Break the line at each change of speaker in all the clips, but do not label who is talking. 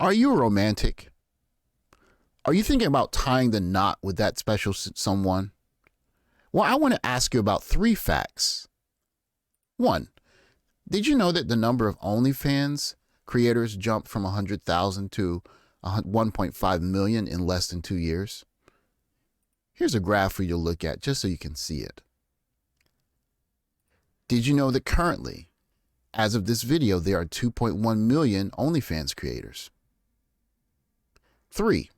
Are you a romantic? Are you thinking about tying the knot with that special someone? Well, I want to ask you about 3 facts. 1, did you know that the number of OnlyFans creators jumped from 100,000 to 1.5 million in less than 2 years? Here's a graph for you to look at just so you can see it. Did you know that currently, as of this video, there are 2.1 million OnlyFans creators? 3,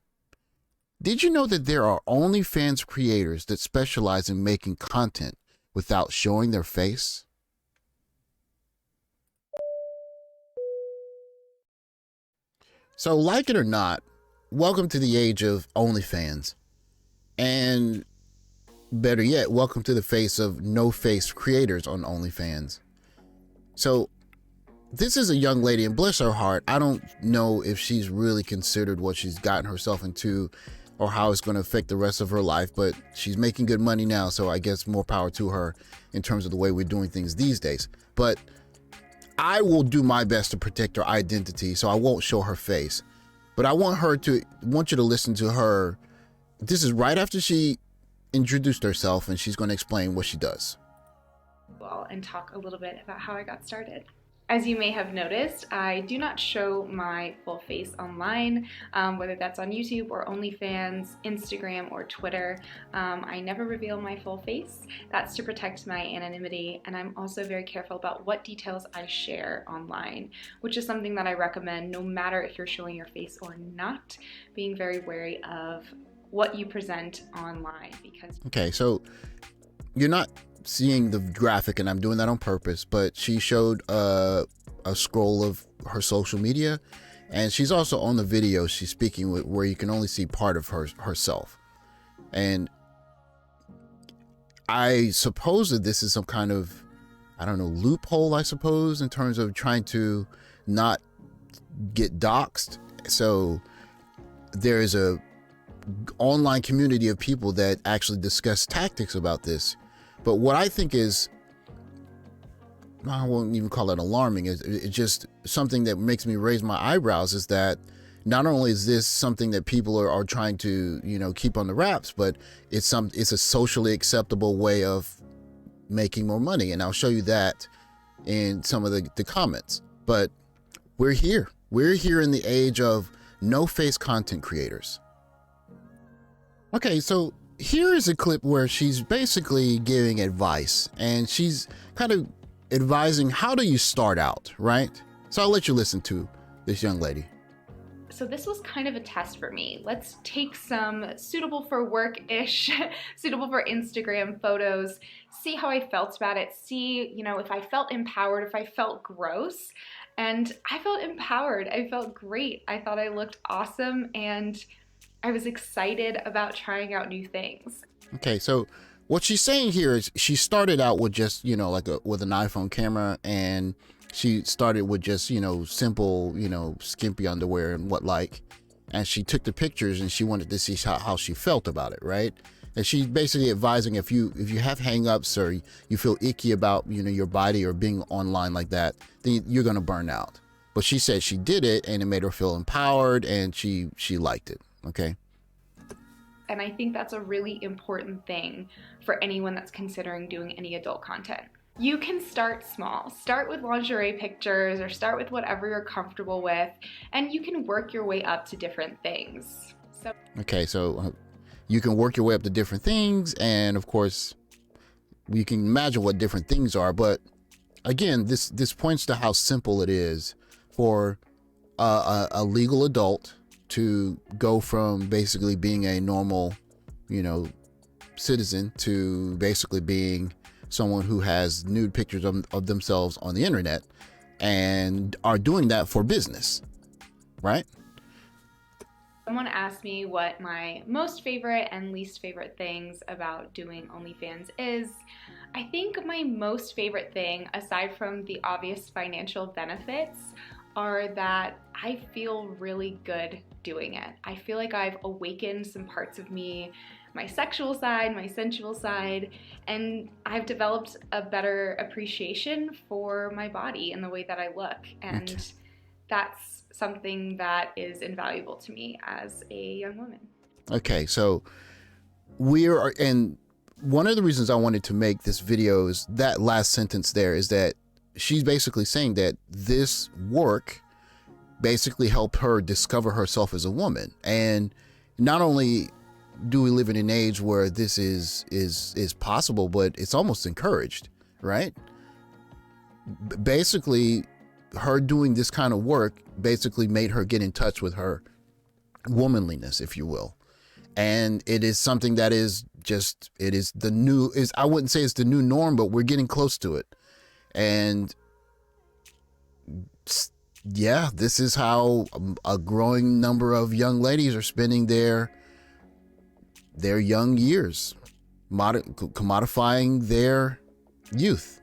did you know that there are OnlyFans creators that specialize in making content without showing their face? So, like it or not, welcome to the age of OnlyFans. And better yet, welcome to the face of no-face creators on OnlyFans. So, this is a young lady, and bless her heart, I don't know if she's really considered what she's gotten herself into or how it's going to affect the rest of her life, but she's making good money now, so I guess more power to her in terms of the way we're doing things these days. But I will do my best to protect her identity, so I won't show her face. But I want you to listen to her. This is right after she introduced herself, and she's going to explain what she does.
Well, and talk a little bit about how I got started. As you may have noticed, I do not show my full face online, whether that's on YouTube or OnlyFans, Instagram, or Twitter. I never reveal my full face. That's to protect my anonymity, and I'm also very careful about what details I share online, which is something that I recommend no matter if you're showing your face or not, being very wary of what you present online. Because
Okay, so you're not seeing the graphic, and I'm doing that on purpose, but she showed a scroll of her social media, and she's also on the video she's speaking with where you can only see part of herself. And I suppose that this is some kind of, I don't know, loophole, I suppose, in terms of trying to not get doxxed. So there is a online community of people that actually discuss tactics about this. But what I think is, I won't even call it alarming, it's just something that makes me raise my eyebrows, is that not only is this something that people are trying to, keep on the wraps, but it's a socially acceptable way of making more money. And I'll show you that in some of the comments. But we're here in the age of no-face content creators. Okay, so here is a clip where she's basically giving advice, and she's kind of advising how do you start out, right? So I'll let you listen to this young lady.
So this was kind of a test for me. Let's take some suitable for work-ish, suitable for Instagram photos, see how I felt about it, see, if I felt empowered, if I felt gross. And I felt empowered. I felt great. I thought I looked awesome, and I was excited about trying out new things.
Okay, so what she's saying here is she started out with just, with an iPhone camera, and she started with just, simple, skimpy underwear and what like. And she took the pictures and she wanted to see how she felt about it, right? And she's basically advising if you have hang-ups or you feel icky about, your body or being online like that, then you're going to burn out. But she said she did it and it made her feel empowered, and she liked it. Okay.
And I think that's a really important thing for anyone that's considering doing any adult content. You can start small. Start with lingerie pictures or start with whatever you're comfortable with, and you can work your way up to different things.
So you can work your way up to different things, and of course, you can imagine what different things are. But again, this points to how simple it is for a legal adult to go from basically being a normal, citizen to basically being someone who has nude pictures of themselves on the internet and are doing that for business, right?
Someone asked me what my most favorite and least favorite things about doing OnlyFans is. I think my most favorite thing, aside from the obvious financial benefits, are that I feel really good doing it. I feel like I've awakened some parts of me, my sexual side, my sensual side, and I've developed a better appreciation for my body and the way that I look. And that's something that is invaluable to me as a young woman.
Okay, so and one of the reasons I wanted to make this video is that last sentence there, is that she's basically saying that this work basically helped her discover herself as a woman. And not only do we live in an age where this is possible, but it's almost encouraged, right? Basically, her doing this kind of work basically made her get in touch with her womanliness, if you will. And it is something that is just, I wouldn't say it's the new norm, but we're getting close to it. And yeah, this is how a growing number of young ladies are spending their young years, commodifying their youth.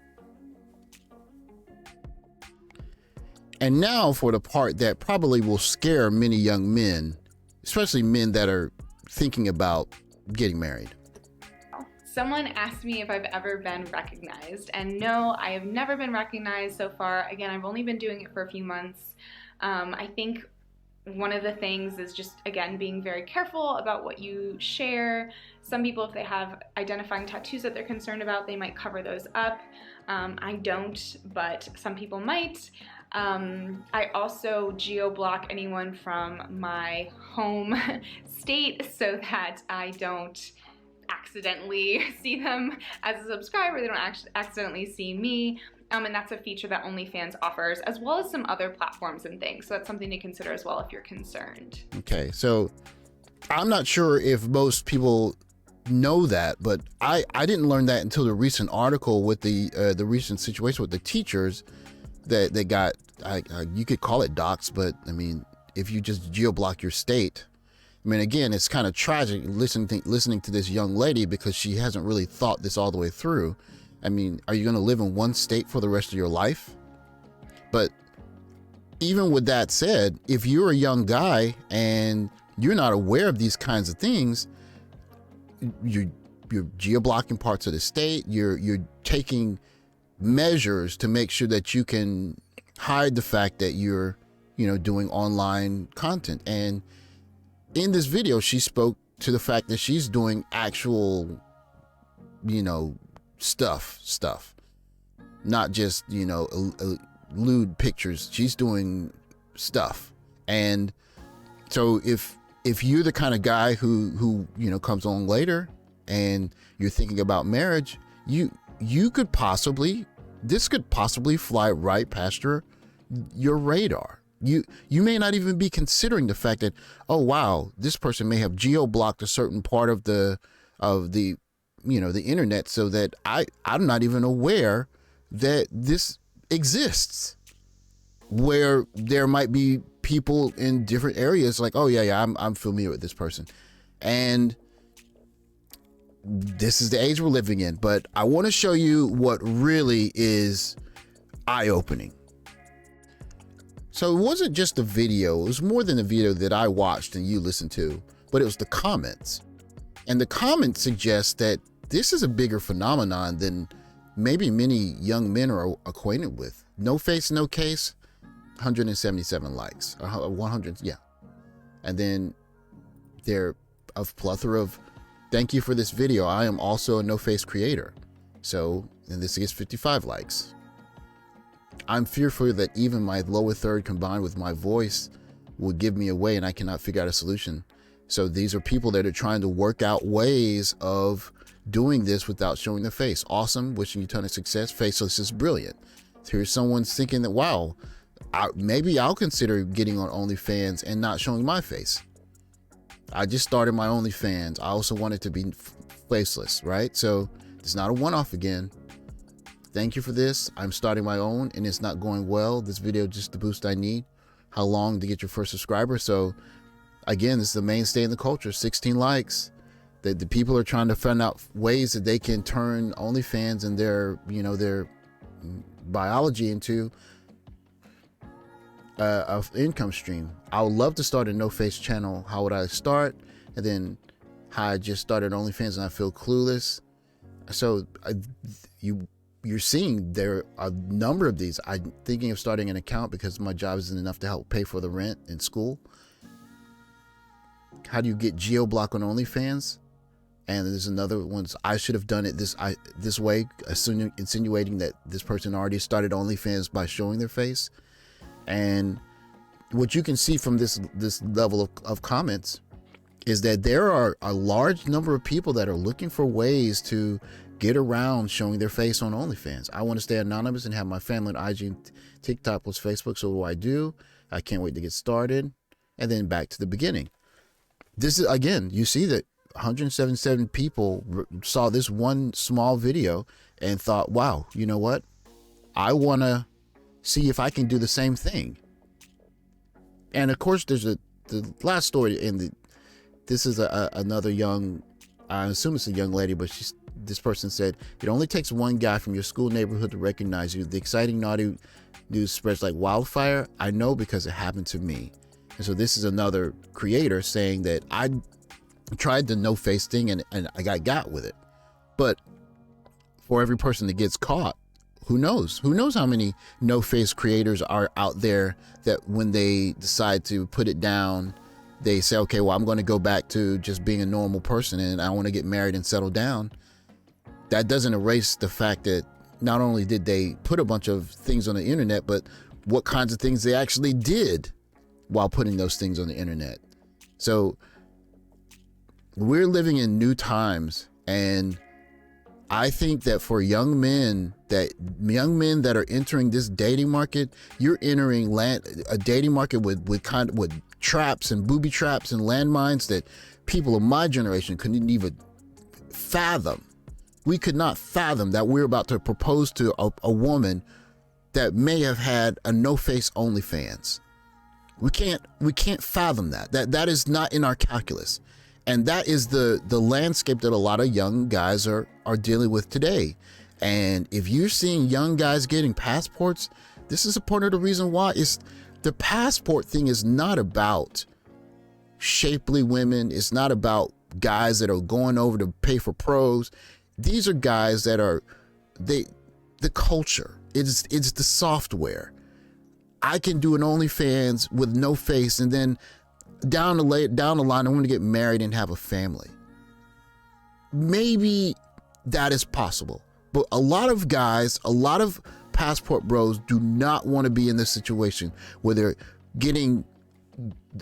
And now for the part that probably will scare many young men, especially men that are thinking about getting married.
Someone asked me if I've ever been recognized, and no, I have never been recognized so far. Again, I've only been doing it for a few months. I think one of the things is just, again, being very careful about what you share. Some people, if they have identifying tattoos that they're concerned about, they might cover those up. I don't, but some people might. I also geo-block anyone from my home state so that I don't accidentally see them as a subscriber. They don't accidentally see me. And that's a feature that OnlyFans offers, as well as some other platforms and things. So that's something to consider as well if you're concerned.
Okay, so I'm not sure if most people know that, but I didn't learn that until the recent article with the recent situation with the teachers that they got, you could call it doxed, but I mean, if you just geo-block your state, I mean, again, it's kind of tragic listening to this young lady, because she hasn't really thought this all the way through. I mean, are you going to live in one state for the rest of your life? But even with that said, if you're a young guy and you're not aware of these kinds of things, you're geo-blocking parts of the state. You're taking measures to make sure that you can hide the fact that you're, doing online content. And in this video, she spoke to the fact that she's doing actual, stuff, not just, lewd pictures. She's doing stuff. And so if you're the kind of guy who comes on later and you're thinking about marriage, this could possibly fly right past your radar. You may not even be considering the fact that, oh wow, this person may have geo-blocked a certain part of the internet, so that I'm not even aware that this exists, where there might be people in different areas like, oh yeah, I'm familiar with this person. And this is the age we're living in. But I want to show you what really is eye-opening. So it wasn't just the video, it was more than the video that I watched and you listened to, but it was the comments. And the comments suggest that this is a bigger phenomenon than maybe many young men are acquainted with. No face, no case, 177 likes, 100, yeah. And then there a plethora of, thank you for this video, I am also a no face creator. So, and this gets 55 likes. I'm fearful that even my lower third combined with my voice will give me away and I cannot figure out a solution. So these are people that are trying to work out ways of doing this without showing their face. Awesome. Wishing you a ton of success. Faceless is brilliant. Here's someone thinking that, wow, maybe I'll consider getting on OnlyFans and not showing my face. I just started my OnlyFans. I also want it to be faceless, right? So it's not a one-off again. Thank you for this. I'm starting my own and it's not going well. This video just the boost I need. How long to get your first subscriber? So again, this is the mainstay in the culture. 16 likes. The people are trying to find out ways that they can turn OnlyFans and their biology into an income stream. I would love to start a no face channel. How would I start? And then how I just started OnlyFans and I feel clueless. So you're seeing there are a number of these. I'm thinking of starting an account because my job isn't enough to help pay for the rent in school. How do you get geo-block on OnlyFans? And there's another one. I should have done it this way, insinuating that this person already started OnlyFans by showing their face. And what you can see from this level of comments is that there are a large number of people that are looking for ways to get around showing their face on OnlyFans. I want to stay anonymous and have my family on IG and TikTok plus Facebook. So what do? I can't wait to get started. And then back to the beginning. This is, again, you see that 177 people saw this one small video and thought, wow, you know what? I want to see if I can do the same thing. And of course, there's the last story this is another young, I assume it's a young lady, but this person said, it only takes one guy from your school neighborhood to recognize you. The exciting naughty news spreads like wildfire. I know because it happened to me. And so this is another creator saying that I tried the no face thing and I got with it. But for every person that gets caught, who knows? Who knows how many no face creators are out there that when they decide to put it down, they say, okay, well, I'm going to go back to just being a normal person and I want to get married and settle down. That doesn't erase the fact that not only did they put a bunch of things on the internet, but what kinds of things they actually did while putting those things on the internet. So we're living in new times, and I think that for young men that are entering this dating market, you're entering a dating market with traps and booby traps and landmines that people of my generation couldn't even fathom. We could not fathom that we're about to propose to a woman that may have had a no-face OnlyFans. We can't fathom that. That is not in our calculus. And that is the landscape that a lot of young guys are dealing with today. And if you're seeing young guys getting passports, this is a part of the reason why. The passport thing is not about shapely women. It's not about guys that are going over to pay for pros. These are guys that are the culture. It's the software. I can do an OnlyFans with no face, and then down the line, I want to get married and have a family. Maybe that is possible. But a lot of guys, a lot of passport bros do not want to be in this situation where they're getting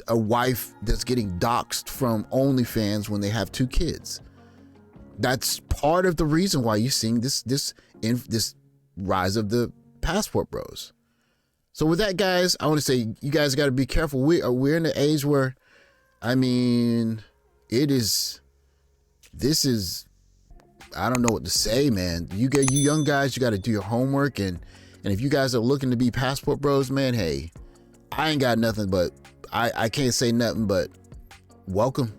a wife that's getting doxxed from OnlyFans when they have 2 kids. That's part of the reason why you're seeing this rise of the passport bros. So with that, guys, I want to say you guys got to be careful. We're in the age where, I mean, this is, I don't know what to say, man. You young guys, you got to do your homework. And if you guys are looking to be passport bros, man, hey, I ain't got nothing but, I can't say nothing but welcome.